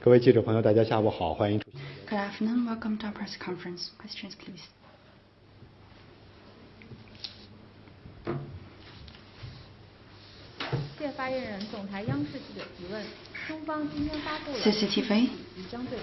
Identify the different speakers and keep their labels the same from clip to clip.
Speaker 1: 各位记者朋友，大家下午好，欢迎出席。
Speaker 2: Good afternoon. Welcome to our press conference. Questions, please.
Speaker 3: 谢发言人，总台央视记者提问：中方今天发布了
Speaker 2: CCTV.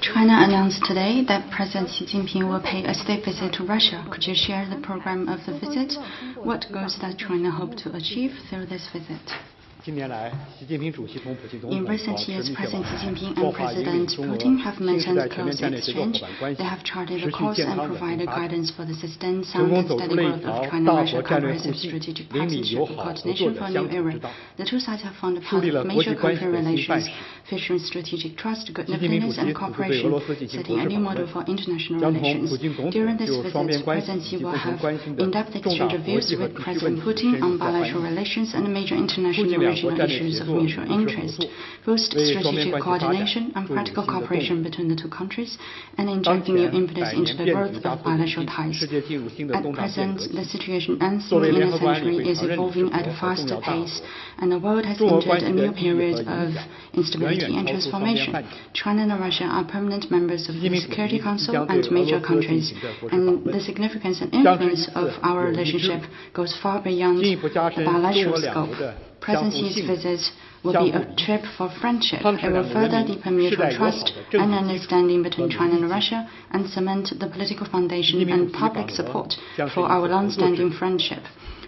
Speaker 2: China announced today that President Xi Jinping will pay a state visit to Russia. Could you share the program of the visit? What goals does China hope to achieve through this visit?
Speaker 1: 近年来，习近平主席同普京总统
Speaker 2: In
Speaker 1: 保
Speaker 2: recent
Speaker 1: 持
Speaker 2: years,
Speaker 1: 密切
Speaker 2: President
Speaker 1: 往
Speaker 2: Xi
Speaker 1: 来，
Speaker 2: Jinping
Speaker 1: 擘
Speaker 2: and
Speaker 1: 画引领
Speaker 2: President
Speaker 1: 中国
Speaker 2: Putin have
Speaker 1: 新
Speaker 2: maintained
Speaker 1: 时代全面
Speaker 2: close
Speaker 1: 战略协作伙
Speaker 2: exchange.
Speaker 1: 伴关系，
Speaker 2: They have charted
Speaker 1: 实
Speaker 2: a
Speaker 1: 现
Speaker 2: course
Speaker 1: 健
Speaker 2: and
Speaker 1: 康稳定
Speaker 2: provided
Speaker 1: 发展，
Speaker 2: guidance for the sustained
Speaker 1: 成
Speaker 2: sound
Speaker 1: 功
Speaker 2: and
Speaker 1: 走出
Speaker 2: steady
Speaker 1: 了一
Speaker 2: growth
Speaker 1: 条
Speaker 2: of
Speaker 1: 大
Speaker 2: China-Russia
Speaker 1: 国战略互
Speaker 2: comprehensive
Speaker 1: 信、
Speaker 2: strategic
Speaker 1: 邻里
Speaker 2: partnership
Speaker 1: 友
Speaker 2: and
Speaker 1: 好合作
Speaker 2: coordination
Speaker 1: 的
Speaker 2: for a
Speaker 1: 相
Speaker 2: new
Speaker 1: 处之
Speaker 2: era.
Speaker 1: 道，
Speaker 2: The two sides have found a
Speaker 1: 树
Speaker 2: path
Speaker 1: 立了
Speaker 2: of
Speaker 1: 国
Speaker 2: major
Speaker 1: 际关系
Speaker 2: country
Speaker 1: 的新范
Speaker 2: relations,
Speaker 1: 式。
Speaker 2: featuring strategic trust, good
Speaker 1: 习近平主
Speaker 2: governance,
Speaker 1: 席
Speaker 2: and
Speaker 1: 此次对俄
Speaker 2: cooperation,
Speaker 1: 罗斯进行国
Speaker 2: setting a
Speaker 1: 事
Speaker 2: new
Speaker 1: 访
Speaker 2: model
Speaker 1: 问，
Speaker 2: for international
Speaker 1: 将同
Speaker 2: relations.
Speaker 1: 普京总统
Speaker 2: During this
Speaker 1: 就双边
Speaker 2: visit,
Speaker 1: 关系
Speaker 2: President
Speaker 1: 以
Speaker 2: Xi
Speaker 1: 及
Speaker 2: will
Speaker 1: 共同
Speaker 2: have
Speaker 1: 关心的
Speaker 2: in-depth
Speaker 1: 重大
Speaker 2: exchange of
Speaker 1: 国
Speaker 2: views
Speaker 1: 际和
Speaker 2: with
Speaker 1: 地区问
Speaker 2: President
Speaker 1: 题
Speaker 2: Putin
Speaker 1: 深入
Speaker 2: on
Speaker 1: 在怀
Speaker 2: bilateral
Speaker 1: 疑，
Speaker 2: relations and major
Speaker 1: 促
Speaker 2: international
Speaker 1: 进
Speaker 2: and
Speaker 1: 两国
Speaker 2: regional
Speaker 1: 战略
Speaker 2: issues
Speaker 1: 协
Speaker 2: of
Speaker 1: 作，
Speaker 2: mutual
Speaker 1: 一致合
Speaker 2: interest,
Speaker 1: 作，
Speaker 2: boost
Speaker 1: 为双边
Speaker 2: strategic
Speaker 1: 关系发展
Speaker 2: coordination and
Speaker 1: 注入
Speaker 2: practical
Speaker 1: 新的动
Speaker 2: cooperation
Speaker 1: 力。
Speaker 2: between the two countries, and
Speaker 1: 当
Speaker 2: injecting new
Speaker 1: 前
Speaker 2: impetus
Speaker 1: 百
Speaker 2: into
Speaker 1: 年
Speaker 2: the
Speaker 1: 变
Speaker 2: growth
Speaker 1: 局加
Speaker 2: of
Speaker 1: 速临
Speaker 2: bilateral
Speaker 1: 近，
Speaker 2: ties.
Speaker 1: 世界进入新的
Speaker 2: At
Speaker 1: 动荡变革
Speaker 2: present,
Speaker 1: 期。
Speaker 2: the situation
Speaker 1: 作
Speaker 2: unseen
Speaker 1: 为
Speaker 2: in
Speaker 1: 联
Speaker 2: a
Speaker 1: 合国安理
Speaker 2: century
Speaker 1: 会
Speaker 2: is
Speaker 1: 常任理事
Speaker 2: evolving
Speaker 1: 国
Speaker 2: at a
Speaker 1: 和重
Speaker 2: faster
Speaker 1: 要大
Speaker 2: pace,
Speaker 1: 国，
Speaker 2: and the world has
Speaker 1: 中俄
Speaker 2: entered
Speaker 1: 关
Speaker 2: a
Speaker 1: 系的
Speaker 2: new
Speaker 1: 意义和
Speaker 2: period
Speaker 1: 影
Speaker 2: of
Speaker 1: 响
Speaker 2: instability
Speaker 1: 远远
Speaker 2: and
Speaker 1: 超出双边
Speaker 2: transformation.
Speaker 1: 汉局。
Speaker 2: China and Russia are permanent members of
Speaker 1: 习
Speaker 2: the
Speaker 1: 近平主席
Speaker 2: Security
Speaker 1: 即
Speaker 2: Council
Speaker 1: 将对
Speaker 2: and
Speaker 1: 俄罗
Speaker 2: major
Speaker 1: 斯进
Speaker 2: countries,
Speaker 1: 行的国事访
Speaker 2: and
Speaker 1: 问
Speaker 2: the， significance and
Speaker 1: 将是一
Speaker 2: influence
Speaker 1: 次
Speaker 2: of our
Speaker 1: 有意之
Speaker 2: relationship goes far beyond
Speaker 1: 进一步加
Speaker 2: the
Speaker 1: 深中
Speaker 2: bilateral
Speaker 1: 俄两
Speaker 2: scope.
Speaker 1: 国的相
Speaker 2: President
Speaker 1: 互
Speaker 2: Xi's
Speaker 1: 信任，
Speaker 2: visit will
Speaker 1: 相
Speaker 2: be
Speaker 1: 互
Speaker 2: a
Speaker 1: 理
Speaker 2: trip
Speaker 1: 解，
Speaker 2: for friendship.
Speaker 1: 夯
Speaker 2: It
Speaker 1: 实
Speaker 2: will
Speaker 1: 两国人
Speaker 2: further
Speaker 1: 民
Speaker 2: deepen
Speaker 1: 世
Speaker 2: mutual
Speaker 1: 代友好
Speaker 2: trust
Speaker 1: 的政
Speaker 2: and
Speaker 1: 治基础
Speaker 2: understanding
Speaker 1: 和
Speaker 2: between
Speaker 1: 民
Speaker 2: China
Speaker 1: 意
Speaker 2: and
Speaker 1: 基础。
Speaker 2: Russia, and cement the political
Speaker 1: 习
Speaker 2: foundation
Speaker 1: 近平
Speaker 2: and
Speaker 1: 主席
Speaker 2: public
Speaker 1: 访问
Speaker 2: support
Speaker 1: 将是
Speaker 2: for
Speaker 1: 一
Speaker 2: our
Speaker 1: 次合作之
Speaker 2: long-standing
Speaker 1: 旅，
Speaker 2: friendship.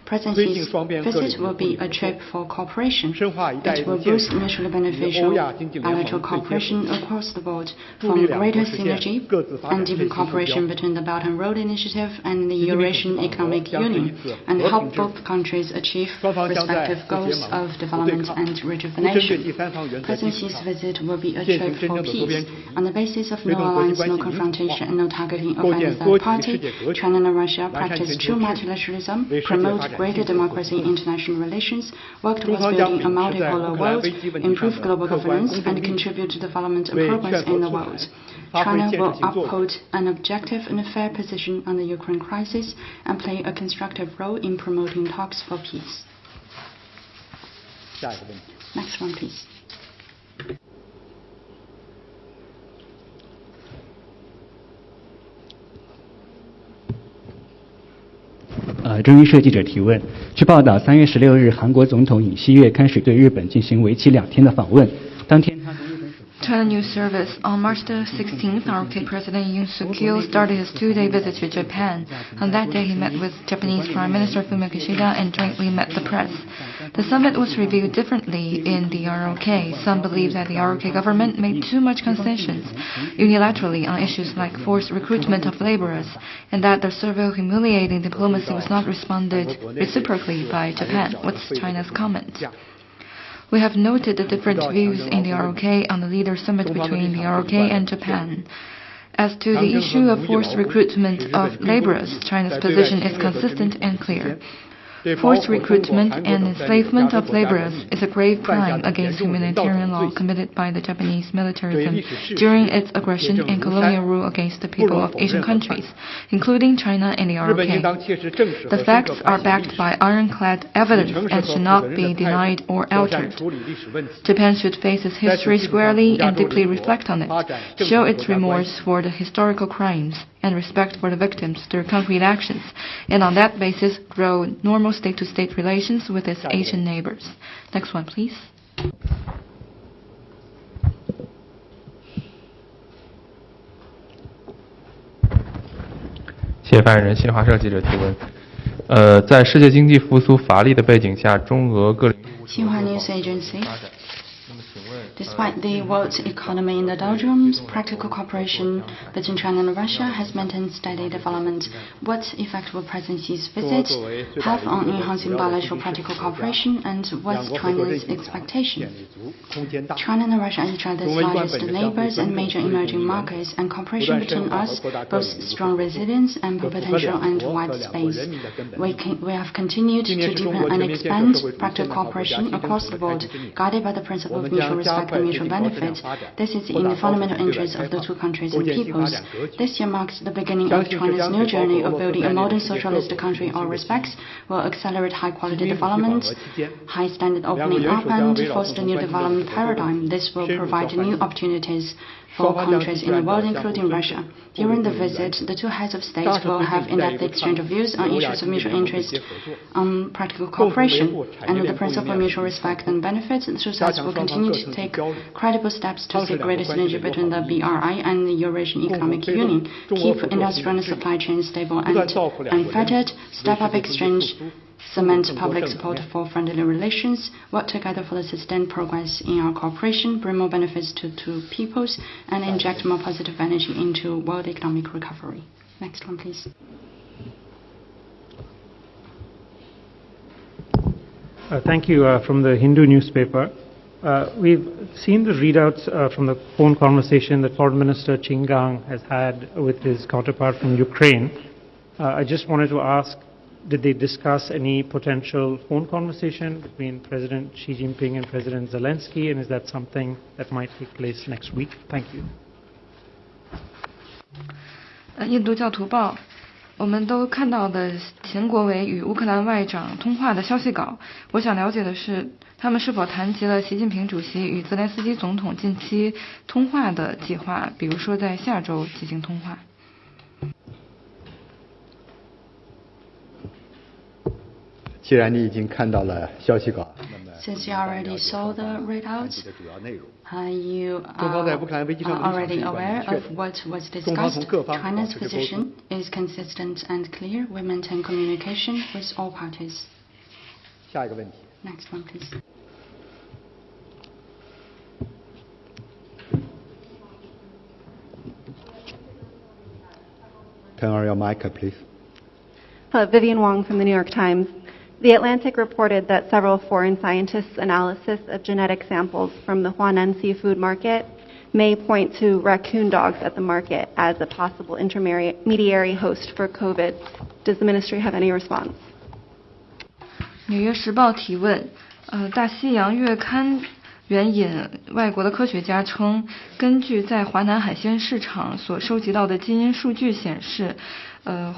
Speaker 2: President
Speaker 1: 推进
Speaker 2: Xi's
Speaker 1: 双边各领
Speaker 2: visit
Speaker 1: 域
Speaker 2: will
Speaker 1: 互利
Speaker 2: be a
Speaker 1: 互
Speaker 2: trip
Speaker 1: 助，
Speaker 2: for cooperation.
Speaker 1: 深化“一带一
Speaker 2: It
Speaker 1: 路”
Speaker 2: will
Speaker 1: 建
Speaker 2: boost
Speaker 1: 设
Speaker 2: mutually
Speaker 1: 与欧
Speaker 2: beneficial
Speaker 1: 亚经济联盟
Speaker 2: bilateral
Speaker 1: 对接
Speaker 2: cooperation
Speaker 1: 合作，
Speaker 2: across the board,
Speaker 1: 助力
Speaker 2: from
Speaker 1: 两国
Speaker 2: greater
Speaker 1: 实现
Speaker 2: synergy
Speaker 1: 各自发
Speaker 2: and
Speaker 1: 展振
Speaker 2: deepen
Speaker 1: 兴目标。
Speaker 2: cooperation between the Belt and Road Initiative and the
Speaker 1: 习近平主席
Speaker 2: Eurasian
Speaker 1: 访俄
Speaker 2: Economic
Speaker 1: 将是一
Speaker 2: Union,
Speaker 1: 次
Speaker 2: and
Speaker 1: 和
Speaker 2: help
Speaker 1: 平之旅，
Speaker 2: both countries achieve
Speaker 1: 双方将在
Speaker 2: respective
Speaker 1: 不结
Speaker 2: goals
Speaker 1: 盟、
Speaker 2: of
Speaker 1: 不对
Speaker 2: development
Speaker 1: 抗、
Speaker 2: and
Speaker 1: 不针对
Speaker 2: rejuvenation.
Speaker 1: 第三方原则基
Speaker 2: President
Speaker 1: 础
Speaker 2: Xi's
Speaker 1: 上，
Speaker 2: visit will be a
Speaker 1: 践行
Speaker 2: trip
Speaker 1: 真
Speaker 2: for
Speaker 1: 正的多边
Speaker 2: peace
Speaker 1: 主义，
Speaker 2: on the basis of
Speaker 1: 推
Speaker 2: no
Speaker 1: 动国际
Speaker 2: alliance,
Speaker 1: 关
Speaker 2: no
Speaker 1: 系民主化，
Speaker 2: confrontation, and no targeting of
Speaker 1: 构
Speaker 2: any
Speaker 1: 建
Speaker 2: third
Speaker 1: 多极世
Speaker 2: party.
Speaker 1: 界格局，
Speaker 2: China and Russia
Speaker 1: 完善
Speaker 2: practice
Speaker 1: 全
Speaker 2: true
Speaker 1: 球秩序，
Speaker 2: multilateralism,
Speaker 1: 为世界
Speaker 2: promote
Speaker 1: 发展
Speaker 2: greater
Speaker 1: 尽早做
Speaker 2: democracy
Speaker 1: 贡
Speaker 2: in
Speaker 1: 献。
Speaker 2: international relations, work
Speaker 1: 中
Speaker 2: towards
Speaker 1: 方将
Speaker 2: building a
Speaker 1: 秉持在乌
Speaker 2: multipolar
Speaker 1: 克兰
Speaker 2: world,
Speaker 1: 危机问题上
Speaker 2: improve
Speaker 1: 的
Speaker 2: global
Speaker 1: 客观
Speaker 2: governance,
Speaker 1: 公正
Speaker 2: and
Speaker 1: 立场，
Speaker 2: contribute to development and
Speaker 1: 为
Speaker 2: progress
Speaker 1: 劝和
Speaker 2: in the
Speaker 1: 促
Speaker 2: world.
Speaker 1: 谈发挥
Speaker 2: China
Speaker 1: 建
Speaker 2: will
Speaker 1: 设性作用，
Speaker 2: uphold an objective and a fair position on the Ukraine crisis and play a constructive role in promoting talks for peace.
Speaker 1: 下一个问题。
Speaker 2: Next one, please.
Speaker 4: 中医社记者提问：据报道，3月16日，韩国总统尹锡悦开始对日本进行为期2天的访问。当天，他从日本首相
Speaker 3: China News Service. On March the 16th, ROK President Yoon Suk-yeol started his 2-day visit to Japan. On that day, he met with Japanese Prime Minister Fumio Kishida and jointly met the press. The summit was reviewed differently in the ROK. Some believe that the ROK government made too much concessions unilaterally on issues like forced recruitment of laborers, and that the servile humiliating diplomacy was not responded reciprocally by Japan. What's China's comment? We have noted the different views in the ROK on the leader summit between the ROK and Japan. As to the issue of forced recruitment of laborers, China's position is consistent and clear. Forced recruitment and enslavement of laborers is a grave crime against humanitarian law committed by the Japanese militarism during its aggression and colonial rule against the people of Asian countries, including China and the ROK. The facts are backed by ironclad evidence and should not be denied or altered. Japan should face its history squarely and deeply reflect on it, show its remorse for the historical crimes and respect for the victims through concrete actions, and on that basis grow normal state-to-state relations with its Asian neighbors. Next one, please.
Speaker 5: 谢谢发言人，新华社记者提问。在世界经济复苏乏力的背景下，中俄各领域务实合作往前发展。
Speaker 2: Despite the world's economy in the doldrums, practical cooperation between China and Russia has maintained steady development. What effect will President Xi's visit have on enhancing bilateral practical cooperation, and what's China's expectation? China and Russia are each other's largest neighbors and major emerging markets, and cooperation between us boasts strong resilience, ample potential, and wide space. We have continued to deepen and expand practical cooperation across the board, guided by the principle of mutual respect and mutual benefit. This is in the fundamental interest of the two countries and peoples. This year marks the beginning of China's new journey of building a modern socialist country in all respects, will accelerate high-quality development, high-standard opening up, and foster new development paradigm. This will provide new opportunities for countries in the world, including Russia. During the visit, the two heads of state will have in-depth exchange of views on issues of mutual interest, on practical cooperation, and the principle of mutual respect and benefits. The two sides will continue to take credible steps to seek greater synergy between the BRI and the Eurasian Economic Union, keep industrial and supply chains stable and unfettered, step up exchange, cement public support for friendly relations, work together for the sustained progress in our cooperation, bring more benefits to two peoples, and inject more positive energy into world economic recovery. Next one, please.
Speaker 6: Thank you. From the Hindu newspaper. We've seen the readouts from the phone conversation that Foreign Minister Qin Gang has had with his counterpart from Ukraine. I just wanted to ask, did they discuss any potential phone conversation between President Xi Jinping and President Zelensky, and is that something that might take place next week? Thank you.
Speaker 3: 印度教徒报，我们都看到的前国委与乌克兰外长通话的消息稿。我想了解的是，他们是否谈及了习近平主席与泽连斯基总统近期通话的计划，比如说在下周进行通话。
Speaker 1: 既然你已经看到了消息稿，那么
Speaker 2: Since you already saw the readouts,
Speaker 1: 的主要内容。
Speaker 2: you
Speaker 1: 中方在乌
Speaker 2: are
Speaker 1: 克兰危机上的立场是
Speaker 2: already
Speaker 1: 一贯
Speaker 2: aware
Speaker 1: 明确
Speaker 2: of
Speaker 1: 的。
Speaker 2: what was
Speaker 1: 中方
Speaker 2: discussed.
Speaker 1: 从各方保
Speaker 2: China's
Speaker 1: 持着沟
Speaker 2: position
Speaker 1: 通。
Speaker 2: is consistent and clear. We maintain communication with all parties.
Speaker 1: 下一个问题。
Speaker 2: Next one, please.
Speaker 1: Turn on your mic, please.
Speaker 7: Vivian Wong from the New York Times. The Atlantic reported that several foreign scientists' analysis of genetic samples from the Huanan seafood market may point to raccoon dogs at the market as a possible intermediary host for COVID. Does the ministry have any response?
Speaker 3: 纽约时报提问，大西洋月刊援引外国的科学家称，根据在华南海鲜市场所收集到的基因数据显示，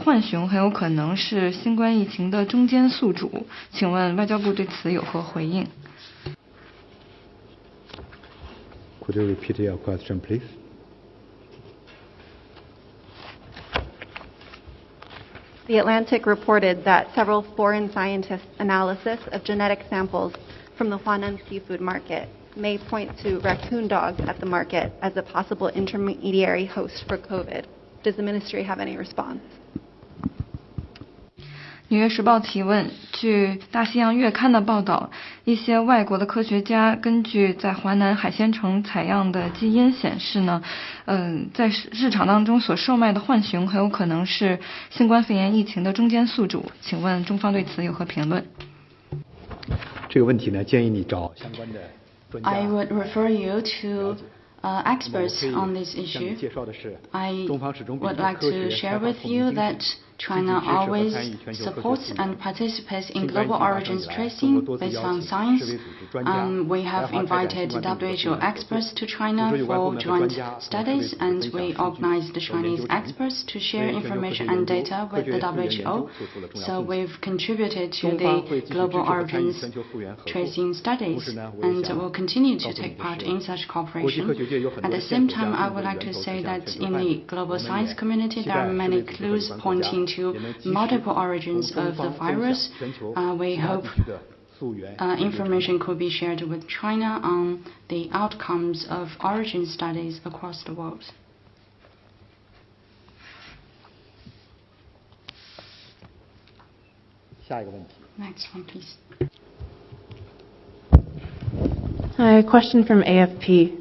Speaker 3: 浣熊很有可能是新冠疫情的中间宿主。请问外交部对此有何回应？
Speaker 1: Could you repeat your question, please?
Speaker 7: The Atlantic reported that several foreign scientists' analysis of genetic samples from the Huanan seafood market may point to raccoon dogs at the market as a possible intermediary host for COVID. Does the ministry have any response?
Speaker 3: 纽约时报提问，据大西洋月刊的报道，一些外国的科学家根据在华南海鲜城采样的基因显示呢，在市场当中所售卖的浣熊很有可能是新冠肺炎疫情的中间宿主。请问中方对此有何评论？
Speaker 1: 这个问题呢，建议你找相关的专家。
Speaker 2: I would refer you to experts on this issue.
Speaker 1: 介绍的是，
Speaker 2: I
Speaker 1: 中方始终秉
Speaker 2: would
Speaker 1: 持
Speaker 2: like
Speaker 1: 科
Speaker 2: to
Speaker 1: 学、
Speaker 2: share
Speaker 1: 开放、
Speaker 2: with
Speaker 1: 透
Speaker 2: you
Speaker 1: 明精
Speaker 2: that
Speaker 1: 神，
Speaker 2: China
Speaker 1: 积极支持和
Speaker 2: always
Speaker 1: 参与全球科学
Speaker 2: supports
Speaker 1: 事务。
Speaker 2: and participates in
Speaker 1: 新冠疫
Speaker 2: global
Speaker 1: 情发生
Speaker 2: origins
Speaker 1: 以来，中国
Speaker 2: tracing
Speaker 1: 多次
Speaker 2: based
Speaker 1: 邀
Speaker 2: on
Speaker 1: 请
Speaker 2: science.
Speaker 1: 世卫组织专家
Speaker 2: We
Speaker 1: 来
Speaker 2: have
Speaker 1: 华开展
Speaker 2: invited
Speaker 1: 新冠病毒的
Speaker 2: WHO
Speaker 1: 溯源合作。
Speaker 2: experts to
Speaker 1: 比如
Speaker 2: China
Speaker 1: 说有关部
Speaker 2: for
Speaker 1: 门和
Speaker 2: joint
Speaker 1: 专家和世卫
Speaker 2: studies,
Speaker 1: 组织
Speaker 2: and
Speaker 1: 分享
Speaker 2: we
Speaker 1: 数据
Speaker 2: organized the
Speaker 1: 和研
Speaker 2: Chinese
Speaker 1: 究成果，
Speaker 2: experts to
Speaker 1: 为
Speaker 2: share
Speaker 1: 全球科
Speaker 2: information
Speaker 1: 学
Speaker 2: and
Speaker 1: 研究、
Speaker 2: data
Speaker 1: 科
Speaker 2: with
Speaker 1: 学
Speaker 2: the
Speaker 1: 溯源研究
Speaker 2: WHO.
Speaker 1: 做出了重要
Speaker 2: So
Speaker 1: 贡献。
Speaker 2: we've contributed to
Speaker 1: 中方会
Speaker 2: the
Speaker 1: 继续支
Speaker 2: global
Speaker 1: 持和参与
Speaker 2: origins
Speaker 1: 全球溯源合作。
Speaker 2: tracing
Speaker 1: 同
Speaker 2: studies,
Speaker 1: 时呢，我也
Speaker 2: and
Speaker 1: 想
Speaker 2: will continue
Speaker 1: 告
Speaker 2: to
Speaker 1: 诉你
Speaker 2: take
Speaker 1: 的
Speaker 2: part
Speaker 1: 是，
Speaker 2: in such
Speaker 1: 国际
Speaker 2: cooperation.
Speaker 1: 科学界有很
Speaker 2: At
Speaker 1: 多
Speaker 2: the
Speaker 1: 线
Speaker 2: same
Speaker 1: 索
Speaker 2: time,
Speaker 1: 将
Speaker 2: I
Speaker 1: 中
Speaker 2: would
Speaker 1: 国
Speaker 2: like
Speaker 1: 源
Speaker 2: to
Speaker 1: 头
Speaker 2: say
Speaker 1: 指向
Speaker 2: that
Speaker 1: 全球
Speaker 2: in
Speaker 1: 范
Speaker 2: the
Speaker 1: 围。
Speaker 2: global
Speaker 1: 我们
Speaker 2: science
Speaker 1: 也
Speaker 2: community,
Speaker 1: 期
Speaker 2: there are
Speaker 1: 待世
Speaker 2: many
Speaker 1: 卫组织和有
Speaker 2: clues
Speaker 1: 关国家
Speaker 2: pointing to
Speaker 1: 也能及时
Speaker 2: multiple
Speaker 1: 同
Speaker 2: origins
Speaker 1: 中
Speaker 2: of the
Speaker 1: 方分享
Speaker 2: virus.
Speaker 1: 全球
Speaker 2: We
Speaker 1: 其他
Speaker 2: hope
Speaker 1: 地区的溯源研究成果。
Speaker 2: information could be shared with China on the outcomes of origin studies across the world.
Speaker 1: 下一个问题。
Speaker 2: Next one, please.
Speaker 8: Hi, a question from AFP.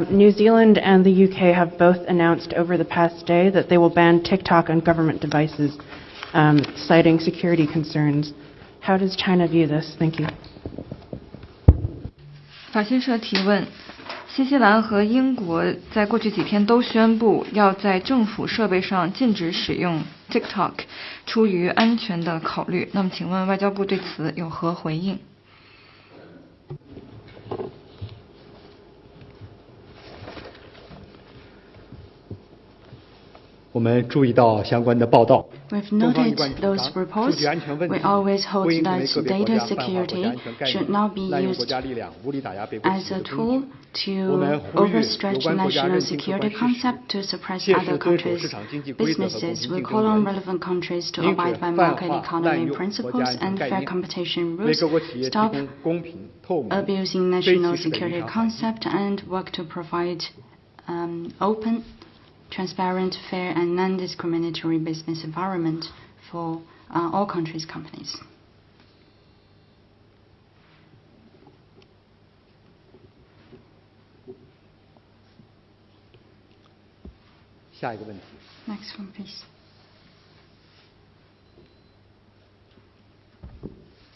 Speaker 8: New Zealand and the UK have both announced over the past day that they will ban TikTok on government devices, citing security concerns. How does China view this? Thank you.
Speaker 3: 法新社提问：新西兰和英国在过去几天都宣布要在政府设备上禁止使用 TikTok， 出于安全的考虑。那么，请问外交部对此有何回应？
Speaker 1: 我我们注意到相关的报道。
Speaker 2: We've noted those reports. We always hold that data security should not be used as a tool to overstretch national security concept to suppress other countries' businesses. We call on relevant countries to abide by market economy principles and fair competition rules, stop abusing national security concept, and work to provide open, transparent, fair, and non-discriminatory business environment for all countries' companies.
Speaker 1: 下一个问题。
Speaker 2: Next one, please.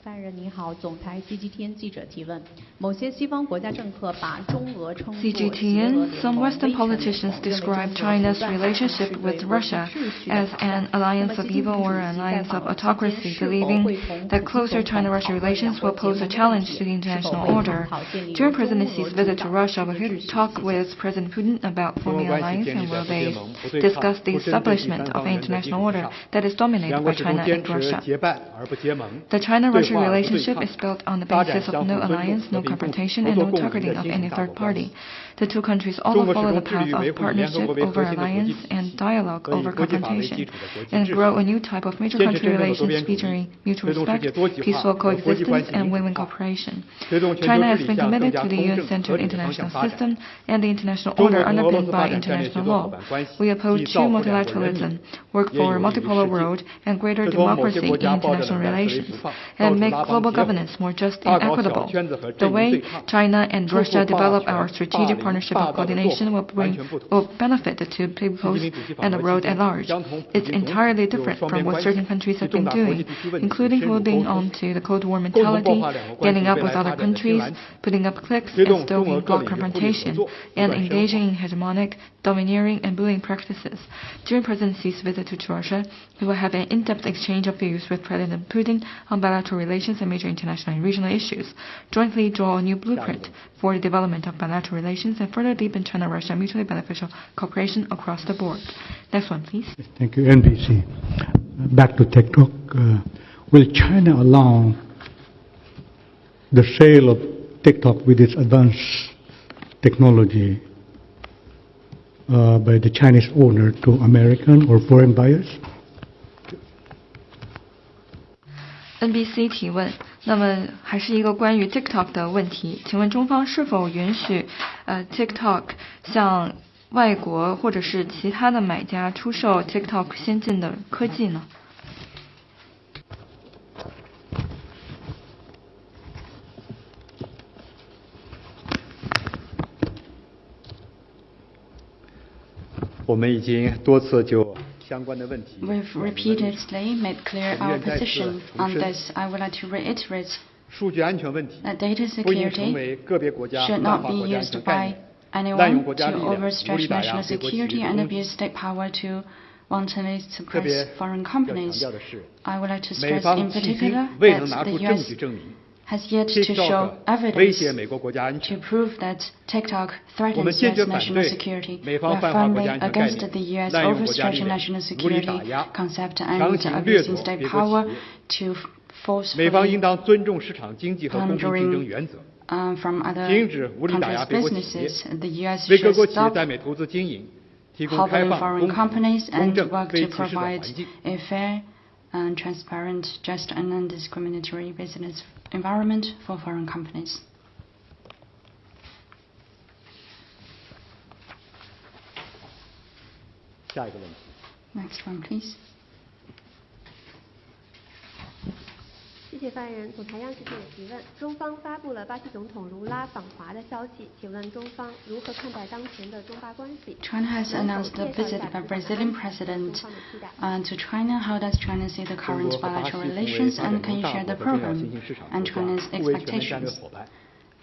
Speaker 9: 发言人您好，总台 CGTN 记者提问：某些西方国家政客把中俄称作
Speaker 3: CGTN, some Western politicians describe China's relationship with Russia as an alliance of evil or an alliance of autocracy, believing that closer China-Russia relations will pose a challenge to the international order. During President Xi's visit to Russia, will he talk with President Putin about forming an alliance, and will they discuss the establishment of an international order that is dominated by China and Russia? The China-Russia relationship is built on the basis of no alliance, no confrontation, and no targeting of any third party. The two countries also follow the path of partnership over alliance and dialogue over confrontation, and grow a new type of major country relations featuring mutual respect, peaceful coexistence, and win-win cooperation. China has been committed to the UN-centered international system and the international order underpinned by international law. We oppose true multilateralism, work for a multipolar world and greater democracy in international relations, and make global governance more just and equitable. The way China and Russia develop our strategic partnership and coordination will benefit the two peoples and the world at large. It's entirely different from what certain countries have been doing, including holding on to the Cold War mentality, getting up with other countries, putting up cliques and stoking bloc confrontation, and engaging in hegemonic, domineering, and bullying practices. During President Xi's visit to Russia, he will have an in-depth exchange of views with President Putin on bilateral relations and major international and regional issues, jointly draw a new blueprint for the development of bilateral relations, and further deepen China-Russia mutually beneficial cooperation across the board. Next one, please.
Speaker 10: Thank you. NBC. Back to TikTok. Will China allow the sale of TikTok with its advanced technology by the Chinese owner to American or foreign buyers?
Speaker 3: NBC 提问，那么还是一个关于 TikTok 的问题，请问中方是否允许TikTok 向外国或者是其他的买家出售 TikTok 先进的科技呢？
Speaker 1: 我们已经多次就相关的问题
Speaker 2: We've repeatedly made clear our position on this. I would like to reiterate
Speaker 1: 数据安全问题
Speaker 2: that data
Speaker 1: 不应成
Speaker 2: security
Speaker 1: 为个别国家
Speaker 2: should
Speaker 1: 大
Speaker 2: not
Speaker 1: 化
Speaker 2: be
Speaker 1: 国家安
Speaker 2: used
Speaker 1: 全概
Speaker 2: by
Speaker 1: 念，滥用
Speaker 2: anyone
Speaker 1: 国
Speaker 2: to
Speaker 1: 家力量，无
Speaker 2: overstretch
Speaker 1: 力打压
Speaker 2: national
Speaker 1: 美国企业
Speaker 2: security
Speaker 1: 的
Speaker 2: and
Speaker 1: 攻
Speaker 2: abuse
Speaker 1: 击。
Speaker 2: state power to wantonly
Speaker 1: 特别
Speaker 2: suppress foreign
Speaker 1: 要
Speaker 2: companies.
Speaker 1: 强调的是，
Speaker 2: I would like to
Speaker 1: 美
Speaker 2: stress
Speaker 1: 方
Speaker 2: in
Speaker 1: 迄今
Speaker 2: particular
Speaker 1: 未
Speaker 2: that
Speaker 1: 能拿
Speaker 2: the
Speaker 1: 出证
Speaker 2: U.S.
Speaker 1: 据证明
Speaker 2: has yet to show
Speaker 1: TikTok 威胁
Speaker 2: evidence
Speaker 1: 美国国家安
Speaker 2: to
Speaker 1: 全。
Speaker 2: prove that TikTok
Speaker 1: 我们
Speaker 2: threatens
Speaker 1: 坚决
Speaker 2: U.S.
Speaker 1: 反
Speaker 2: national
Speaker 1: 对
Speaker 2: security.
Speaker 1: 美
Speaker 2: We
Speaker 1: 方
Speaker 2: are
Speaker 1: 泛化国
Speaker 2: firmly
Speaker 1: 家安全概
Speaker 2: against
Speaker 1: 念，
Speaker 2: the U.S.
Speaker 1: 滥用国家力
Speaker 2: overstretching
Speaker 1: 量，
Speaker 2: national
Speaker 1: 无力打
Speaker 2: security
Speaker 1: 压，
Speaker 2: concept
Speaker 1: 强
Speaker 2: and
Speaker 1: 行掠
Speaker 2: abusing
Speaker 1: 夺
Speaker 2: state
Speaker 1: 美国
Speaker 2: power
Speaker 1: 企业。
Speaker 2: to
Speaker 1: 美方应
Speaker 2: forcefully
Speaker 1: 当尊重市场经济和公平竞争原则，
Speaker 2: from other
Speaker 1: 停止无力打压
Speaker 2: countries'
Speaker 1: 美国企业，
Speaker 2: businesses. The U.S.
Speaker 1: 为各
Speaker 2: should
Speaker 1: 国企业
Speaker 2: stop
Speaker 1: 在美投资经营提供开
Speaker 2: hobbling
Speaker 1: 放、
Speaker 2: foreign
Speaker 1: 公平、
Speaker 2: companies
Speaker 1: 公
Speaker 2: and
Speaker 1: 正、
Speaker 2: work
Speaker 1: 非
Speaker 2: to
Speaker 1: 歧视的
Speaker 2: provide
Speaker 1: 环境。
Speaker 2: a fair and transparent, just and non-discriminatory business environment for foreign companies.
Speaker 1: 下一个问题。
Speaker 2: Next one, please.
Speaker 7: 谢谢发言人。总台央视记者提问：中方发布了巴西总统卢拉访华的消息，请问中方如何看待当前的中巴关系？
Speaker 2: China has announced the visit by Brazilian President to China. How does China see the current bilateral relations, and can you share the program and China's expectations?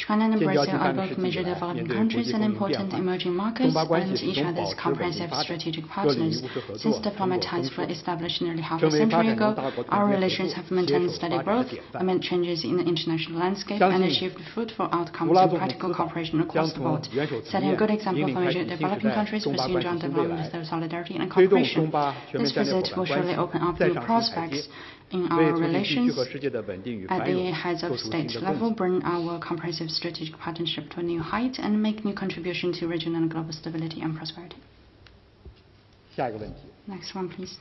Speaker 2: China and Brazil are both major developing countries and important emerging markets and each other's comprehensive strategic partners. Since diplomatic ties were established nearly half a century ago, our relations have maintained steady growth amid changes in the international landscape and achieved fruitful outcomes in practical cooperation across the board, setting a good example for major developing countries pursuing joint development through solidarity and cooperation. This visit will surely open up new prospects in our relations at the heads of state level, bring our comprehensive strategic partnership to a new height, and make new contribution to regional and global stability and prosperity. Next one, please.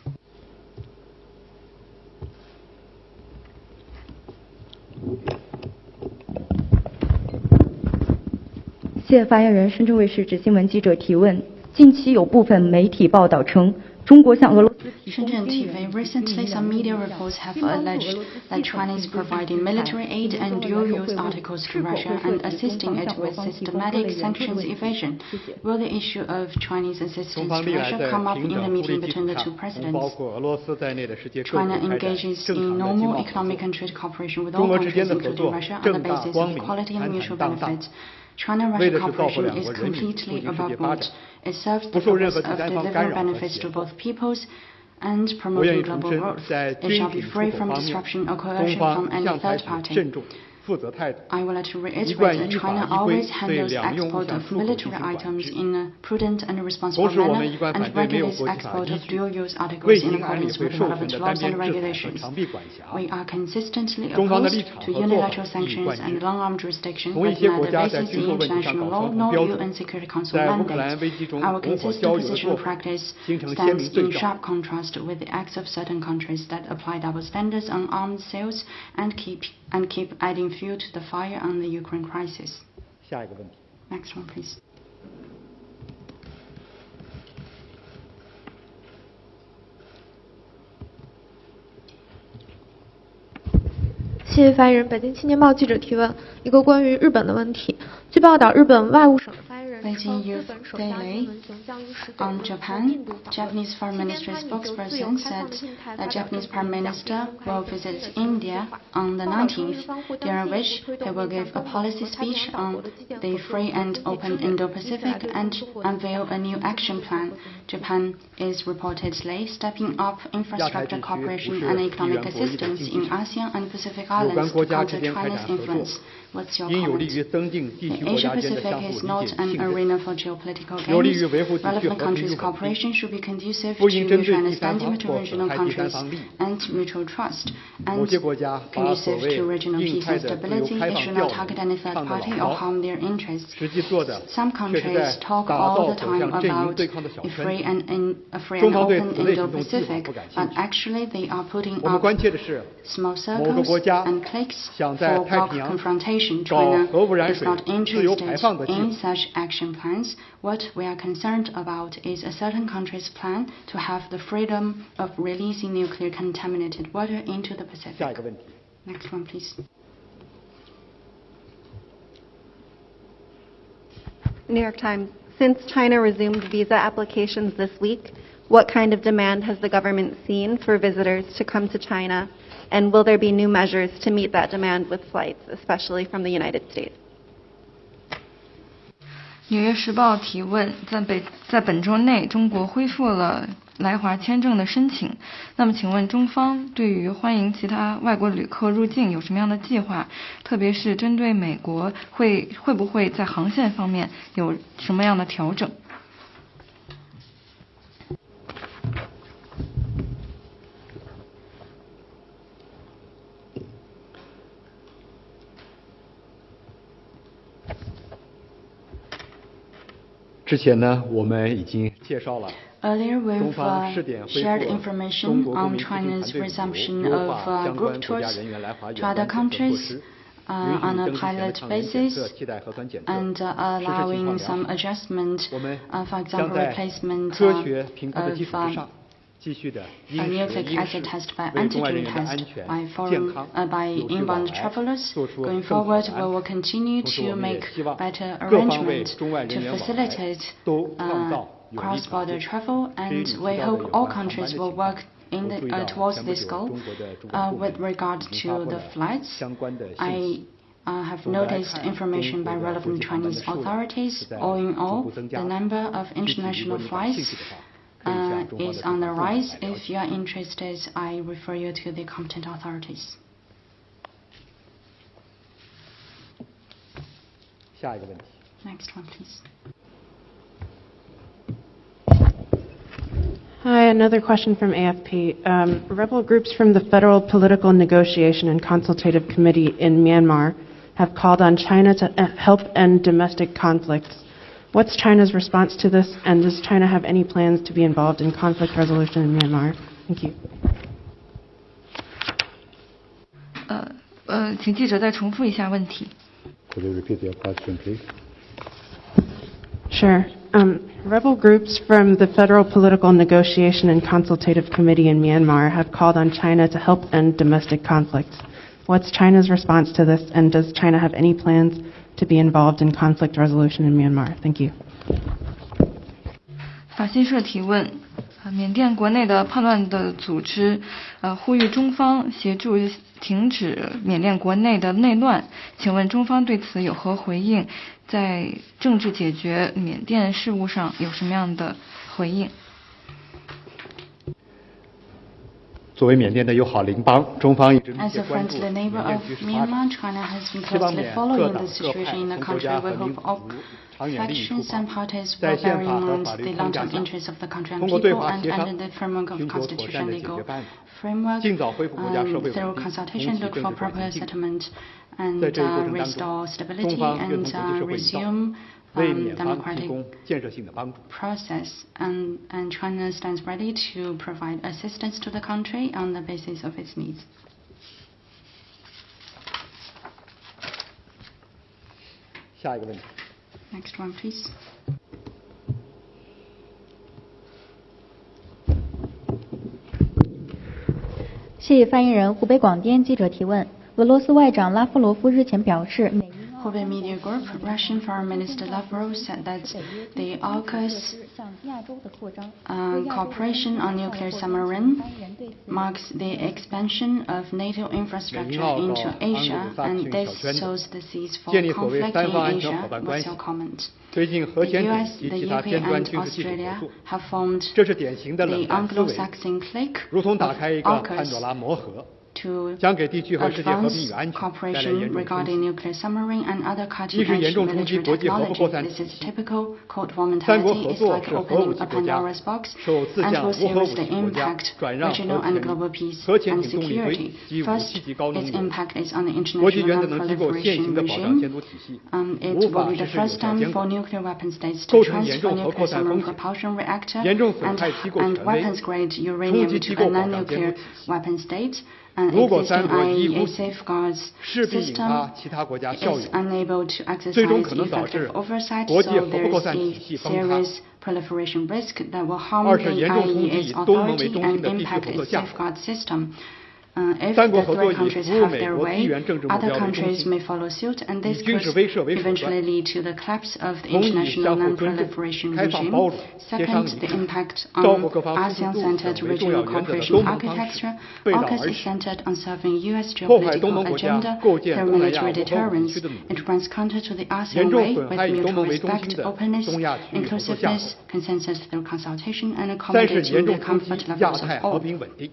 Speaker 11: 谢谢发言人。深圳卫视执新闻记者提问：近期有部分媒体报道称，中国向俄罗斯提供
Speaker 2: Shenzhen TV recently some media reports have alleged that China is providing military aid and dual-use articles to Russia and assisting it with systematic sanctions evasion. Will the issue of Chinese assistance to Russia come up in the meeting between the two presidents? China engages in normal economic and trade cooperation with all countries, including Russia, on the basis of equality and mutual benefit. China-Russia cooperation is completely above board. It serves the purpose of delivering benefits to both peoples and promoting global growth. It shall be free from disruption or coercion from any third party. I would like to reiterate that China always handles export of military items in a prudent and responsible manner and regulates export of dual-use articles in accordance with relevant laws and regulations. We are consistently opposed to unilateral sanctions and long-arm jurisdiction with neither basis in international law nor UN Security Council mandate. Our consistent position and practice stands in sharp contrast with the acts of certain countries that apply double standards on arms sales and keep adding fuel to the fire on the Ukraine crisis. Next one, please.
Speaker 12: 谢谢发言人。北京青年报记者提问，一个关于日本的问题。据报道，日本外务省的发言人称，日本首相岸田文雄将于19日
Speaker 2: On Japan, Japanese Foreign Ministry spokesperson said that Japanese Prime Minister will visit India on the 19th, during which he will give a policy speech on the free and open Indo-Pacific and unveil a new action plan. Japan is reportedly stepping up infrastructure cooperation and economic assistance in ASEAN and Pacific Islands to counter China's influence. What's your comment? The Asia-Pacific is not an arena for geopolitical games. Relevant countries' cooperation should be conducive to mutual understanding between regional countries and mutual trust, and conducive to regional peace and stability. It should not target any third party or harm their interests. Some countries talk all the time about a free and open Indo-Pacific, but actually they are putting up small circles and cliques for bloc confrontation. China is not interested in such action plans. What we are concerned about is a certain country's plan to have the freedom of releasing nuclear contaminated water into the Pacific. Next one, please.
Speaker 7: New York Times. Since China resumed visa applications this week, what kind of demand has the government seen for visitors to come to China? And will there be new measures to meet that demand with flights, especially from the United States?
Speaker 3: 纽约时报提问：在本周内，中国恢复了来华签证的申请。那么，请问中方对于欢迎其他外国旅客入境有什么样的计划？特别是针对美国，会不会在航线方面有什么样的调整？
Speaker 1: 之前呢，我们已经介绍了
Speaker 2: Earlier, we've shared information on China's resumption of group tours to other countries on a pilot basis and allowing some adjustment, for example, replacement of nucleic acid test by antigen test by inbound travelers. Going forward, we will continue to make better arrangements to facilitate cross-border travel, and we hope all countries will work towards this goal. With regard to the flights, I have noticed information by relevant Chinese authorities. All in all, the number of international flights is on the rise. If you are interested, I refer you to the competent authorities.
Speaker 1: 下一个问题。
Speaker 2: Next one, please.
Speaker 8: Hi, another question from AFP. Rebel groups from the Federal Political Negotiation and Consultative Committee in Myanmar have called on China to help end domestic conflicts. What's China's response to this, and does China have any plans to be involved in conflict resolution in Myanmar? Thank you.
Speaker 3: 请记者再重复一下问题。
Speaker 10: Could you repeat your question, please?
Speaker 8: Sure. Rebel groups from the Federal Political Negotiation and Consultative Committee in Myanmar have called on China to help end domestic conflicts. What's China's response to this, and does China have any plans to be involved in conflict resolution in Myanmar? Thank you.
Speaker 3: 法新社提问：缅甸国内的叛乱的组织呼吁中方协助停止缅甸国内的内乱，请问中方对此有何回应？在政治解决缅甸事务上有什么样的回应？
Speaker 1: 作为缅甸的友好邻邦，中方一直密
Speaker 2: As
Speaker 1: 切
Speaker 2: a
Speaker 1: 关注
Speaker 2: friendly
Speaker 1: 缅
Speaker 2: neighbor
Speaker 1: 甸
Speaker 2: of
Speaker 1: 局势发展，
Speaker 2: Myanmar, China has been
Speaker 1: 希望
Speaker 2: closely
Speaker 1: 缅各
Speaker 2: following
Speaker 1: 党
Speaker 2: the
Speaker 1: 各
Speaker 2: situation
Speaker 1: 派
Speaker 2: in the
Speaker 1: 同国
Speaker 2: country.
Speaker 1: 家
Speaker 2: We
Speaker 1: 和民
Speaker 2: hope
Speaker 1: 族
Speaker 2: all
Speaker 1: 长远利益出
Speaker 2: factions
Speaker 1: 发，
Speaker 2: and parties
Speaker 1: 在
Speaker 2: will
Speaker 1: 宪
Speaker 2: bear in
Speaker 1: 法和
Speaker 2: mind
Speaker 1: 法律
Speaker 2: the
Speaker 1: 框架
Speaker 2: long-term
Speaker 1: 下，
Speaker 2: interests of the country and
Speaker 1: 通过对
Speaker 2: people,
Speaker 1: 话
Speaker 2: and
Speaker 1: 协商
Speaker 2: under the framework of
Speaker 1: 寻求妥善
Speaker 2: constitution
Speaker 1: 的解决
Speaker 2: legal
Speaker 1: 办法，
Speaker 2: framework,
Speaker 1: 尽早恢复国家社会
Speaker 2: through
Speaker 1: 稳定，重
Speaker 2: consultation
Speaker 1: 启
Speaker 2: look
Speaker 1: 政
Speaker 2: for
Speaker 1: 治转
Speaker 2: proper
Speaker 1: 型进程。
Speaker 2: settlement and
Speaker 1: 在这一过程当
Speaker 2: restore
Speaker 1: 中，
Speaker 2: stability
Speaker 1: 中方愿
Speaker 2: and
Speaker 1: 同国际社会一道，
Speaker 2: resume
Speaker 1: 为缅方提
Speaker 2: democratic
Speaker 1: 供建设性的帮助。
Speaker 2: process, and China stands ready to provide assistance to the country on the basis of its needs.
Speaker 1: 下一个问题。
Speaker 2: Next one, please.
Speaker 11: 谢谢发言人。湖北广电记者提问：俄罗斯外长拉夫罗夫日前表示，美
Speaker 2: Hubei Media Group, Russian Foreign Minister Lavrov said that the AUKUS cooperation on nuclear submarine marks the expansion of NATO infrastructure into Asia, and this sows the seeds for conflict in Asia. What's your comment?
Speaker 1: 推进核
Speaker 2: The
Speaker 1: 潜艇
Speaker 2: US,
Speaker 1: 及
Speaker 2: the
Speaker 1: 其他
Speaker 2: UK
Speaker 1: 尖端
Speaker 2: and
Speaker 1: 军事技术合
Speaker 2: Australia
Speaker 1: 作，
Speaker 2: have formed
Speaker 1: 这是典型的
Speaker 2: the
Speaker 1: 冷战思维，
Speaker 2: Anglo-Saxon clique
Speaker 1: 如同打开一个
Speaker 2: of
Speaker 1: 潘多
Speaker 2: AUKUS
Speaker 1: 拉魔盒，
Speaker 2: to
Speaker 1: 将给地区和世界和平与
Speaker 2: advance
Speaker 1: 安全带来
Speaker 2: cooperation
Speaker 1: 严重冲
Speaker 2: regarding
Speaker 1: 击。
Speaker 2: nuclear submarine and other
Speaker 1: 一是严
Speaker 2: cutting-edge
Speaker 1: 重冲击
Speaker 2: military
Speaker 1: 国际核不
Speaker 2: technology.
Speaker 1: 扩散
Speaker 2: This
Speaker 1: 体
Speaker 2: is
Speaker 1: 系。
Speaker 2: typical Cold War
Speaker 1: 三国
Speaker 2: mentality.
Speaker 1: 合
Speaker 2: It's
Speaker 1: 作
Speaker 2: like
Speaker 1: 是核武
Speaker 2: opening
Speaker 1: 器
Speaker 2: a
Speaker 1: 国家
Speaker 2: Pandora's box
Speaker 1: 受自
Speaker 2: and
Speaker 1: 降
Speaker 2: will
Speaker 1: 无核武
Speaker 2: seriously
Speaker 1: 器国家
Speaker 2: impact
Speaker 1: 转让
Speaker 2: regional
Speaker 1: 核
Speaker 2: and
Speaker 1: 权
Speaker 2: global peace
Speaker 1: 核潜
Speaker 2: and
Speaker 1: 艇动力堆
Speaker 2: security.
Speaker 1: 及武
Speaker 2: First,
Speaker 1: 器级高能
Speaker 2: its
Speaker 1: 力。
Speaker 2: impact is on the
Speaker 1: 国际
Speaker 2: international
Speaker 1: 原子能机构现
Speaker 2: non-proliferation
Speaker 1: 行的保障监
Speaker 2: regime.
Speaker 1: 督体系
Speaker 2: It
Speaker 1: 无
Speaker 2: will
Speaker 1: 法
Speaker 2: be
Speaker 1: 实
Speaker 2: the
Speaker 1: 施有
Speaker 2: first
Speaker 1: 效
Speaker 2: time
Speaker 1: 监
Speaker 2: for
Speaker 1: 管，
Speaker 2: nuclear weapon states to
Speaker 1: 构成严
Speaker 2: transfer
Speaker 1: 重核
Speaker 2: nuclear
Speaker 1: 扩散风
Speaker 2: submarine
Speaker 1: 险，
Speaker 2: propulsion reactor
Speaker 1: 严重损害机构
Speaker 2: and
Speaker 1: 权威，
Speaker 2: weapons-grade
Speaker 1: 冲
Speaker 2: uranium
Speaker 1: 击
Speaker 2: to
Speaker 1: 机
Speaker 2: a
Speaker 1: 构保障监督
Speaker 2: non-nuclear
Speaker 1: 体系。
Speaker 2: weapon state. An
Speaker 1: 如果
Speaker 2: existing
Speaker 1: 三国一意
Speaker 2: IAEA
Speaker 1: 孤行，
Speaker 2: safeguards
Speaker 1: 势必引
Speaker 2: system
Speaker 1: 发其他国家效
Speaker 2: is
Speaker 1: 尤，
Speaker 2: unable to exercise
Speaker 1: 最终可能导致
Speaker 2: effective oversight,
Speaker 1: 国际
Speaker 2: so
Speaker 1: 核不
Speaker 2: there
Speaker 1: 扩
Speaker 2: is
Speaker 1: 散体
Speaker 2: a
Speaker 1: 系崩塌。
Speaker 2: serious proliferation risk that will harm
Speaker 1: 二
Speaker 2: the
Speaker 1: 是严重冲击
Speaker 2: IAEA's
Speaker 1: 以东盟为
Speaker 2: authority
Speaker 1: 中心
Speaker 2: and
Speaker 1: 的地区
Speaker 2: impact
Speaker 1: 合作
Speaker 2: its
Speaker 1: 架构。
Speaker 2: safeguard system. If
Speaker 1: 三国
Speaker 2: the
Speaker 1: 合作
Speaker 2: three
Speaker 1: 以
Speaker 2: countries
Speaker 1: 服务
Speaker 2: have
Speaker 1: 美
Speaker 2: their
Speaker 1: 国地
Speaker 2: way,
Speaker 1: 缘政治目
Speaker 2: other
Speaker 1: 标为中
Speaker 2: countries
Speaker 1: 心，
Speaker 2: may follow suit, and
Speaker 1: 以
Speaker 2: this
Speaker 1: 军事
Speaker 2: could
Speaker 1: 威慑为手段，
Speaker 2: eventually lead to the collapse of the
Speaker 1: 同以
Speaker 2: international
Speaker 1: 相互尊重、
Speaker 2: non-proliferation
Speaker 1: 开放包
Speaker 2: regime.
Speaker 1: 容、协商
Speaker 2: Second,
Speaker 1: 一
Speaker 2: the
Speaker 1: 致、
Speaker 2: impact
Speaker 1: 照
Speaker 2: on
Speaker 1: 顾各方舒适度
Speaker 2: ASEAN-centered
Speaker 1: 等为重
Speaker 2: regional
Speaker 1: 要原则的
Speaker 2: cooperation
Speaker 1: 东盟方式
Speaker 2: architecture.
Speaker 1: 背道
Speaker 2: AUKUS
Speaker 1: 而
Speaker 2: is
Speaker 1: 驰，
Speaker 2: centered on serving U.S.
Speaker 1: 破坏东盟
Speaker 2: geopolitical
Speaker 1: 国家
Speaker 2: agenda
Speaker 1: 构建
Speaker 2: through
Speaker 1: 东南亚
Speaker 2: military
Speaker 1: 无核武器
Speaker 2: deterrence.
Speaker 1: 区的努
Speaker 2: It
Speaker 1: 力，
Speaker 2: runs counter to the
Speaker 1: 严
Speaker 2: ASEAN
Speaker 1: 重
Speaker 2: way
Speaker 1: 损
Speaker 2: with
Speaker 1: 害以东
Speaker 2: mutual
Speaker 1: 盟为中
Speaker 2: respect,
Speaker 1: 心的
Speaker 2: openness,
Speaker 1: 东亚区域合作架构。
Speaker 2: inclusiveness, consensus through consultation, and
Speaker 1: 三是
Speaker 2: accommodating
Speaker 1: 严
Speaker 2: the
Speaker 1: 重冲击
Speaker 2: comfort
Speaker 1: 亚
Speaker 2: levels
Speaker 1: 太
Speaker 2: of
Speaker 1: 和
Speaker 2: all.
Speaker 1: 平稳定。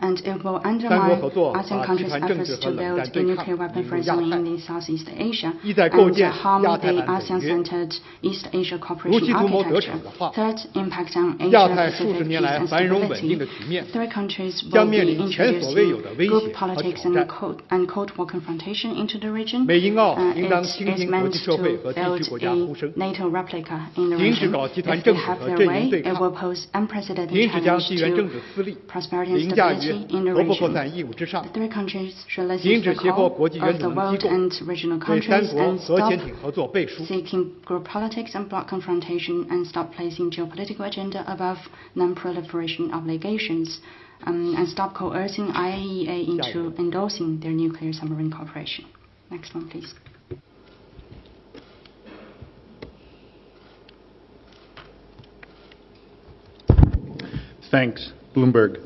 Speaker 2: And it will
Speaker 1: 三国
Speaker 2: undermine
Speaker 1: 合作
Speaker 2: ASEAN
Speaker 1: 把集
Speaker 2: countries'
Speaker 1: 团政治
Speaker 2: efforts
Speaker 1: 和
Speaker 2: to
Speaker 1: 冷
Speaker 2: build
Speaker 1: 战
Speaker 2: a
Speaker 1: 对抗
Speaker 2: nuclear weapon
Speaker 1: 引
Speaker 2: free
Speaker 1: 入亚
Speaker 2: zone
Speaker 1: 太，
Speaker 2: in the Southeast Asia
Speaker 1: 意在构
Speaker 2: and
Speaker 1: 建
Speaker 2: harm
Speaker 1: 亚
Speaker 2: the
Speaker 1: 太蓝北约。
Speaker 2: ASEAN-centered East Asia
Speaker 1: 如
Speaker 2: cooperation
Speaker 1: 其图谋得
Speaker 2: architecture.
Speaker 1: 逞的话，
Speaker 2: Third, impact on
Speaker 1: 亚太数
Speaker 2: Asia-Pacific
Speaker 1: 十
Speaker 2: peace
Speaker 1: 年来
Speaker 2: and
Speaker 1: 繁荣稳定
Speaker 2: stability.
Speaker 1: 的局面
Speaker 2: Three countries
Speaker 1: 将
Speaker 2: will
Speaker 1: 面
Speaker 2: be
Speaker 1: 临前所未有的
Speaker 2: introducing
Speaker 1: 威胁
Speaker 2: group
Speaker 1: 和
Speaker 2: politics
Speaker 1: 挑战。
Speaker 2: and Cold War confrontation into the region.
Speaker 1: 美英澳应
Speaker 2: It
Speaker 1: 当倾
Speaker 2: is
Speaker 1: 听国
Speaker 2: meant
Speaker 1: 际社会
Speaker 2: to
Speaker 1: 和地
Speaker 2: build
Speaker 1: 区国家呼声，
Speaker 2: a NATO replica in the
Speaker 1: 停止
Speaker 2: region.
Speaker 1: 搞集
Speaker 2: If
Speaker 1: 团
Speaker 2: they
Speaker 1: 政治
Speaker 2: have
Speaker 1: 和
Speaker 2: their
Speaker 1: 阵营
Speaker 2: way,
Speaker 1: 对
Speaker 2: it
Speaker 1: 抗，
Speaker 2: will pose unprecedented
Speaker 1: 停止将
Speaker 2: challenge
Speaker 1: 地缘政治
Speaker 2: to
Speaker 1: 私利
Speaker 2: prosperity and
Speaker 1: 凌驾于
Speaker 2: stability in the
Speaker 1: 核不扩
Speaker 2: region.
Speaker 1: 散义务之上，
Speaker 2: The three countries should listen
Speaker 1: 停
Speaker 2: to
Speaker 1: 止
Speaker 2: the
Speaker 1: 胁迫
Speaker 2: call
Speaker 1: 国际原
Speaker 2: of
Speaker 1: 子
Speaker 2: the
Speaker 1: 能机
Speaker 2: world
Speaker 1: 构
Speaker 2: and regional
Speaker 1: 为三
Speaker 2: countries
Speaker 1: 国
Speaker 2: and
Speaker 1: 核
Speaker 2: stop
Speaker 1: 潜艇合作背书。
Speaker 2: seeking group politics and bloc confrontation and stop placing geopolitical agenda above non-proliferation obligations, and stop coercing IAEA into endorsing their nuclear submarine cooperation. Next one, please.
Speaker 13: Thanks. Bloomberg.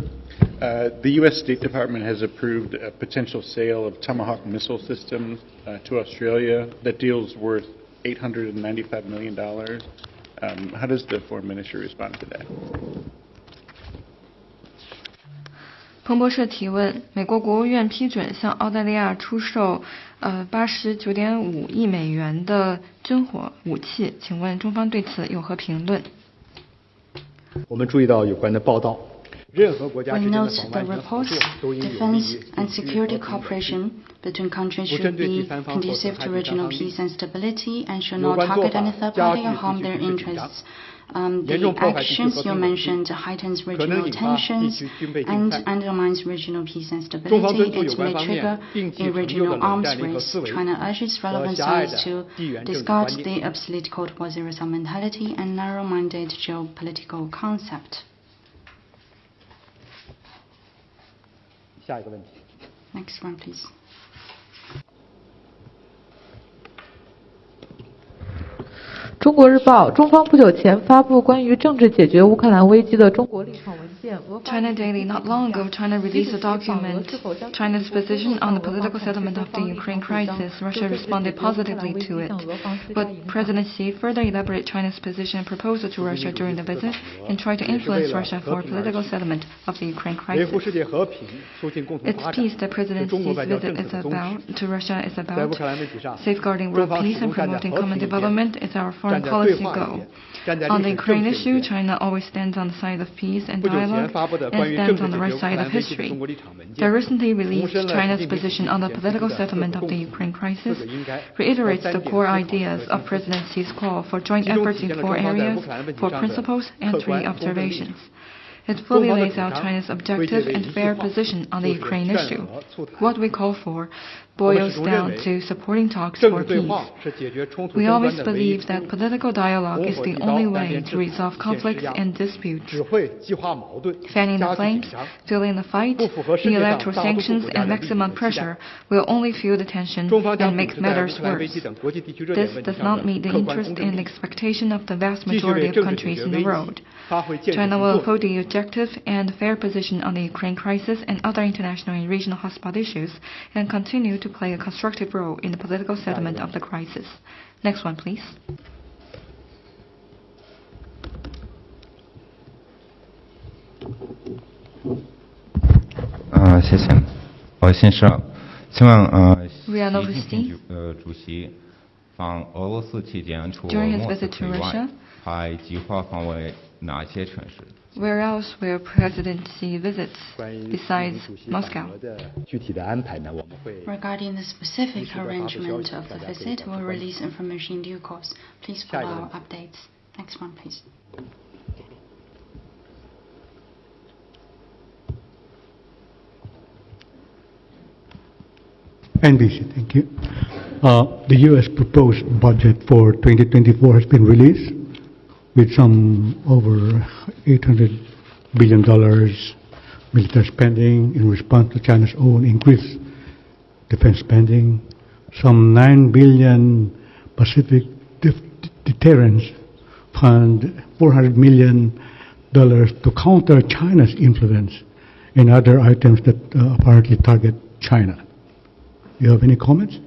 Speaker 13: The U.S. State Department has approved a potential sale of Tomahawk missile systems to Australia. That deal's worth $895 million. How does the foreign ministry respond to that?
Speaker 3: 彭博社提问：美国国务院批准向澳大利亚出售89.5亿美元的军火武器，请问中方对此有何评论？
Speaker 1: 我们注意到有关的报道，任何国家之间的
Speaker 2: defense and security cooperation between countries should be conducive to regional peace and stability and should not target any third party or harm their interests. The actions you mentioned heightens regional tensions and undermines regional peace and stability. It may trigger a regional arms race. China urges relevant sides to discard the obsolete Cold War zero-sum mentality and narrow-minded geopolitical concept.
Speaker 1: 下一个问题。
Speaker 2: Next one, please.
Speaker 14: 中国日报：中方不久前发布关于政治解决乌克兰危机的中国立场文件。
Speaker 3: China Daily: Not long ago, China released a document, China's position on the political settlement of the Ukraine crisis. Russia responded positively to it. But President Xi further elaborated China's position and proposal to Russia during the visit and tried to influence Russia for political settlement of the Ukraine crisis. It's peace that President Xi's visit is about, to Russia is about. Safeguarding world peace and promoting common development is our foreign policy goal. On the Ukraine issue, China always stands on the side of peace and dialogue and stands on the right side of history. The recently released China's position on the political settlement of the Ukraine crisis reiterates the core ideas of President Xi's call for joint efforts in 4 areas, 4 principles, and 3 observations. It fully lays out China's objective and fair position on the Ukraine issue. What we call for boils down to supporting talks for peace. We always believe that political dialogue is the only way to resolve conflicts and disputes. Fanning the flames, fueling the fight, the electoral sanctions and maximum pressure will only fuel the tension and make matters worse. This does not meet the interest and expectation of the vast majority of countries in the world. China will uphold the objective and fair position on the Ukraine crisis and other international and regional hotspot issues and continue to play a constructive role in the political settlement of the crisis. Next one, please.
Speaker 15: 谢谢。先生，请问
Speaker 3: 习近平
Speaker 15: 主席访俄罗斯期间，除了
Speaker 3: During his visit to
Speaker 15: 莫斯科以外，
Speaker 3: Russia,
Speaker 15: 还计划访问哪些城市？
Speaker 3: where else will President Xi visit besides Moscow?
Speaker 2: Regarding the specific arrangement of the visit, we'll release information in due course. Please follow our updates. Next one, please.
Speaker 10: NBC, thank you. The U.S. proposed budget for 2024 has been released with some over $800 billion military spending in response to China's own increased defense spending, some $9 billion Pacific Deterrence Fund, $400 million to counter China's influence, and other items that apparently target China. Do you have any comments?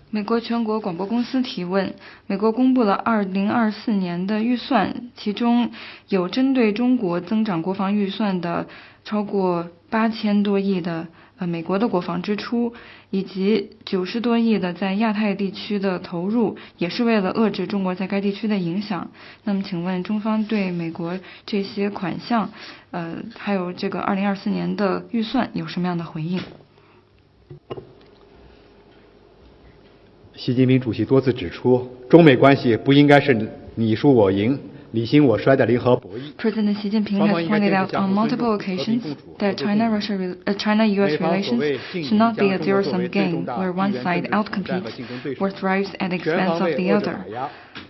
Speaker 3: 美国全国广播公司提问：美国公布了2024年的预算，其中有针对中国增长国防预算的超过8000多亿的美国的国防支出，以及90多亿的在亚太地区的投入，也是为了遏制中国在该地区的影响。那么请问中方对美国这些款项，还有这个2024年的预算有什么样的回应？
Speaker 1: 习近平主席多次指出，中美关系不应该是你输我赢、你兴我衰的零和博弈。
Speaker 3: President Xi Jinping has pointed out on multiple occasions that China-U.S. relations should not be a zero-sum game where one side outcompetes or thrives at the expense of the other.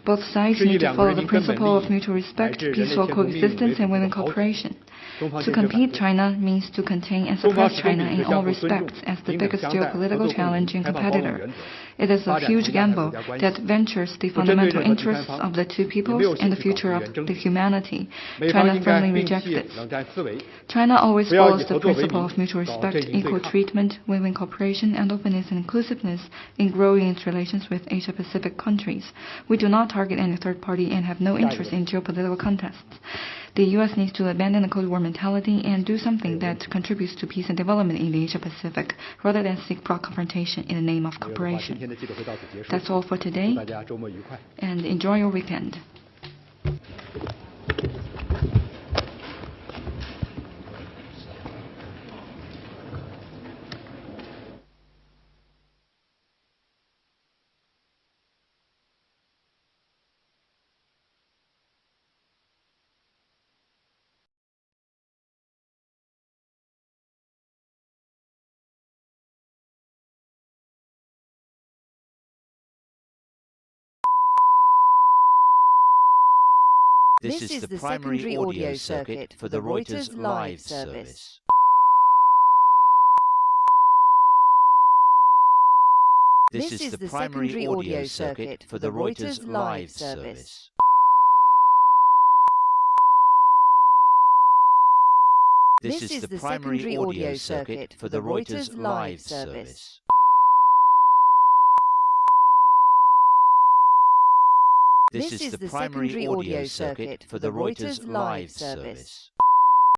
Speaker 3: Both sides need to follow the principle of mutual respect, peaceful coexistence, and willing cooperation. To compete China means to contain and suppress China in all respects as the biggest geopolitical challenge and competitor. It is a huge gamble that ventures the fundamental interests of the two peoples and the future of the humanity. China firmly rejects this. China always follows the principle of mutual respect, equal treatment, willing cooperation, and openness and inclusiveness in growing its relations with Asia-Pacific countries. We do not target any third party and have no interest in geopolitical contests. The U.S. needs to abandon the Cold War mentality and do something that contributes to peace and development in the Asia-Pacific, rather than seek broad confrontation in the name of cooperation. That's all for today, and enjoy your weekend.
Speaker 16: This is the primary audio circuit for the Reuters Live service. This is the primary audio circuit for the Reuters Live service. This is the primary audio circuit for the Reuters Live service. This is the primary audio circuit for the Reuters Live service.